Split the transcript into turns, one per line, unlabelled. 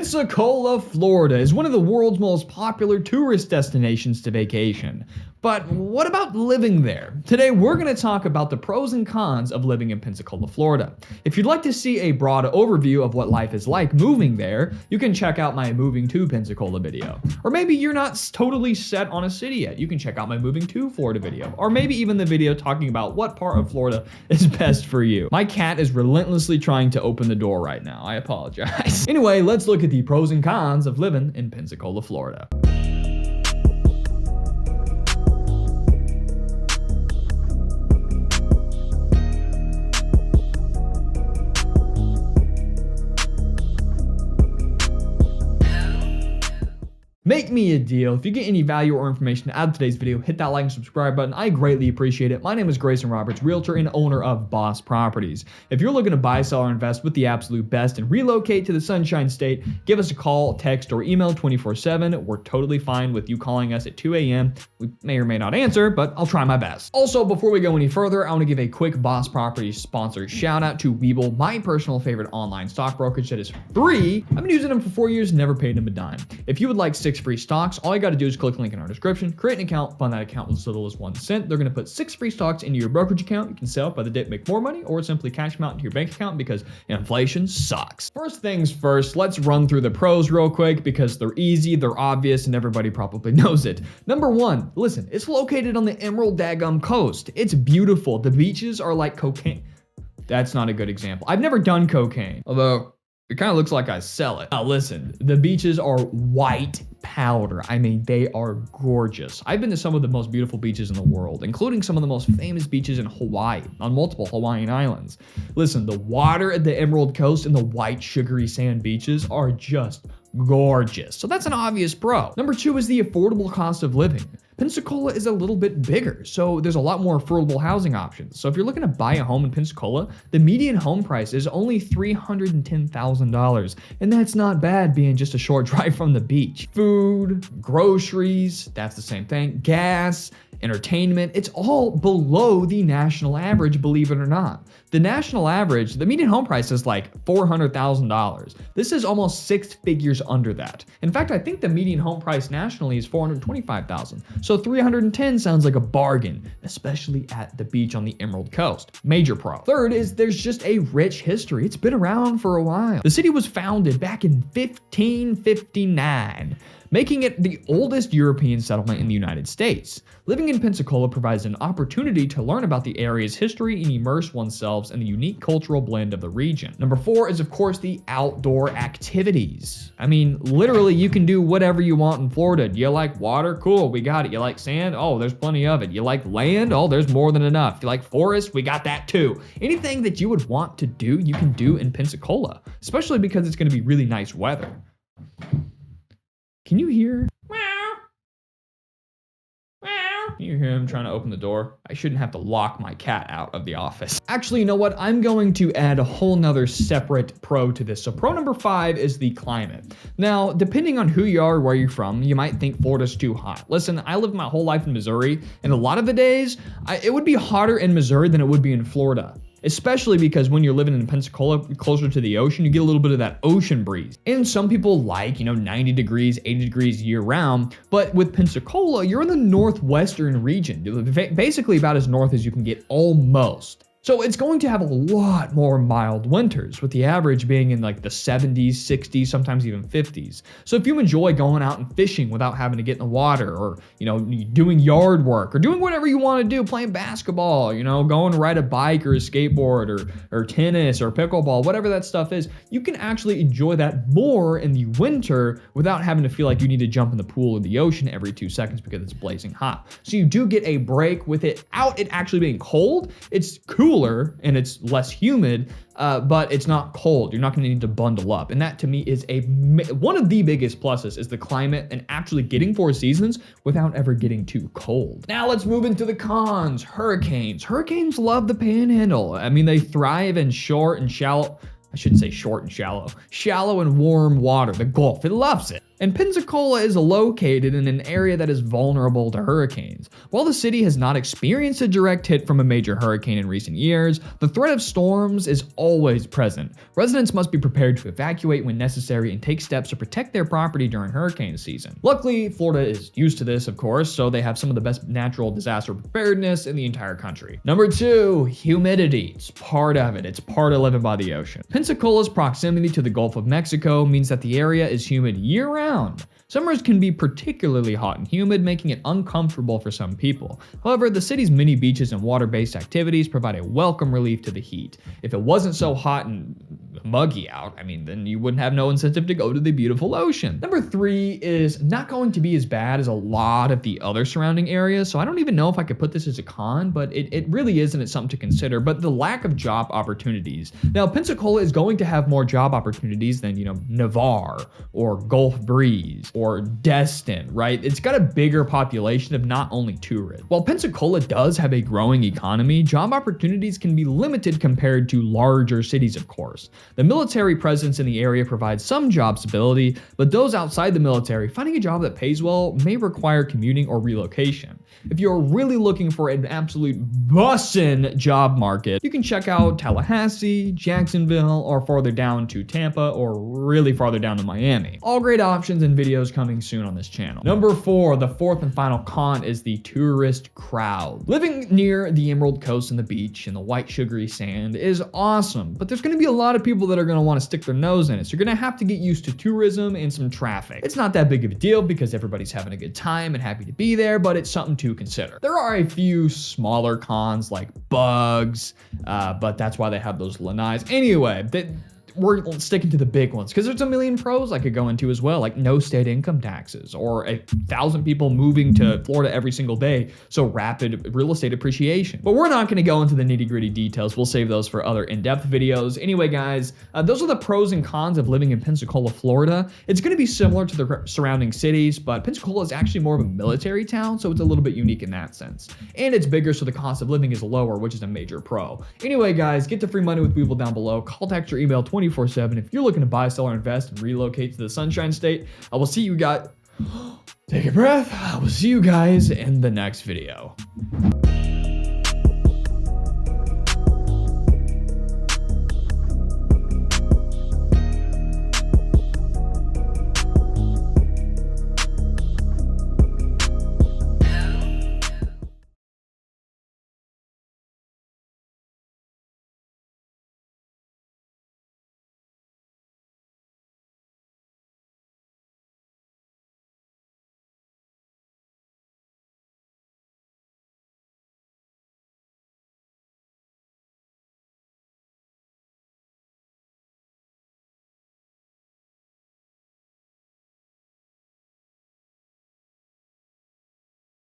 Pensacola, Florida is one of the world's most popular tourist destinations to vacation. But what about living there? Today we're going to talk about the pros and cons of living in Pensacola, Florida. If you'd like to see a broad overview of what life is like moving there, you can check out my Moving to Pensacola video. Or maybe you're not totally set on a city yet. You can check out my Moving to Florida video. Or maybe even the video talking about what part of Florida is best for you. My cat is relentlessly trying to open the door right now. I apologize. Anyway, let's look at the pros and cons of living in Pensacola, Florida. Make me a deal. If you get any value or information out of today's video, hit that like and subscribe button. I greatly appreciate it. My name is Greyson Roberts, realtor and owner of Boss Properties. If you're looking to buy, sell, or invest with the absolute best and relocate to the Sunshine State, give us a call, text, or email 24/7. We're totally fine with you calling us at 2 a.m. We may or may not answer, but I'll try my best. Also, before we go any further, I want to give a quick Boss Properties sponsor shout out to Webull, my personal favorite online stock brokerage that is free. I've been using them for 4 years, never paid them a dime. If you would like 6 free stocks, all you got to do is click the link in our description, create an account, fund that account with as little as 1 cent. They're going to put 6 free stocks into your brokerage account. You can sell it by the day to make more money, or simply cash them out into your bank account because inflation sucks. First things first, let's run through the pros real quick because they're easy, they're obvious, and everybody probably knows it. Number 1, listen, it's located on the Emerald Daggum Coast. It's beautiful. The beaches are like cocaine. That's not a good example. I've never done cocaine, although it kind of looks like I sell it. Now listen, the beaches are white powder. I mean, they are gorgeous. I've been to some of the most beautiful beaches in the world, including some of the most famous beaches in Hawaii, on multiple Hawaiian islands. Listen, the water at the Emerald Coast and the white sugary sand beaches are just gorgeous. So that's an obvious pro. Number 2 is the affordable cost of living. Pensacola is a little bit bigger, so there's a lot more affordable housing options. So if you're looking to buy a home in Pensacola, the median home price is only $310,000. And that's not bad being just a short drive from the beach. Food, groceries, that's the same thing, gas, entertainment, it's all below the national average, believe it or not. The national average, the median home price is like $400,000. This is almost 6 figures under that. In fact, I think the median home price nationally is $425,000. So 310 sounds like a bargain, especially at the beach on the Emerald Coast. Major pro. Third is there's just a rich history. It's been around for a while. The city was founded back in 1559. Making it the oldest European settlement in the United States. Living in Pensacola provides an opportunity to learn about the area's history and immerse oneself in the unique cultural blend of the region. Number 4 is, of course, the outdoor activities. I mean, literally, you can do whatever you want in Florida. You like water? Cool, we got it. You like sand? Oh, there's plenty of it. You like land? Oh, there's more than enough. You like forest? We got that too. Anything that you would want to do, you can do in Pensacola, especially because it's going to be really nice weather. Can you hear? Can you hear him trying to open the door? I shouldn't have to lock my cat out of the office. Actually, you know what? I'm going to add a whole nother separate pro to this. So pro number 5 is the climate. Now, depending on who you are, where you're from, you might think Florida's too hot. Listen, I lived my whole life in Missouri, and a lot of the days, it would be hotter in Missouri than it would be in Florida. Especially because when you're living in Pensacola, closer to the ocean, you get a little bit of that ocean breeze. And some people like, 90 degrees, 80 degrees year round. But with Pensacola, you're in the northwestern region, basically about as north as you can get almost. So it's going to have a lot more mild winters, with the average being in like the 70s, 60s, sometimes even 50s. So if you enjoy going out and fishing without having to get in the water, or, doing yard work, or doing whatever you want to do, playing basketball, going to ride a bike or a skateboard, or tennis or pickleball, whatever that stuff is, you can actually enjoy that more in the winter without having to feel like you need to jump in the pool or the ocean every 2 seconds because it's blazing hot. So you do get a break without it actually being cold. It's cool. And it's less humid, but it's not cold. You're not going to need to bundle up. And that to me is one of the biggest pluses is the climate and actually getting 4 seasons without ever getting too cold. Now let's move into the cons. Hurricanes. Hurricanes love the panhandle. I mean, they thrive in short and shallow. I shouldn't say short and shallow. Shallow and warm water. The Gulf, it loves it. And Pensacola is located in an area that is vulnerable to hurricanes. While the city has not experienced a direct hit from a major hurricane in recent years, the threat of storms is always present. Residents must be prepared to evacuate when necessary and take steps to protect their property during hurricane season. Luckily, Florida is used to this, of course, so they have some of the best natural disaster preparedness in the entire country. Number 2, humidity. It's part of it. It's part of living by the ocean. Pensacola's proximity to the Gulf of Mexico means that the area is humid year-round. Summers can be particularly hot and humid, making it uncomfortable for some people. However, the city's many beaches and water-based activities provide a welcome relief to the heat. If it wasn't so hot and muggy out, then you wouldn't have no incentive to go to the beautiful ocean. Number 3 is not going to be as bad as a lot of the other surrounding areas, so I don't even know if I could put this as a con, but it really is, and it's something to consider. But the lack of job opportunities. Now, Pensacola is going to have more job opportunities than, Navarre or Gulf Breeze or Destin, right? It's got a bigger population of not only tourists. While Pensacola does have a growing economy, job opportunities can be limited compared to larger cities, of course. The military presence in the area provides some job stability, but those outside the military, finding a job that pays well may require commuting or relocation. If you're really looking for an absolute bussin' job market, you can check out Tallahassee, Jacksonville, or farther down to Tampa, or really farther down to Miami. All great options and videos coming soon on this channel. Number 4, the fourth and final con is the tourist crowd. Living near the Emerald Coast and the beach and the white sugary sand is awesome, but there's going to be a lot of people that are going to want to stick their nose in it, so you're going to have to get used to tourism and some traffic. It's not that big of a deal because everybody's having a good time and happy to be there, but it's something to consider. There are a few smaller cons like bugs, but that's why they have those lanais. Anyway, we're sticking to the big ones because there's a million pros I could go into as well, like no state income taxes or 1,000 people moving to Florida every single day, so rapid real estate appreciation. But we're not going to go into the nitty-gritty details. We'll save those for other in-depth videos. Anyway, guys, those are the pros and cons of living in Pensacola, Florida. It's going to be similar to the surrounding cities, but Pensacola is actually more of a military town, so it's a little bit unique in that sense. And it's bigger, so the cost of living is lower, which is a major pro. Anyway, guys, get the free money with Weevil down below. Call, text, or email 24/7 if you're looking to buy, sell, or invest and relocate to the Sunshine State. I will see you guys. Take a breath. I will see you guys in the next video.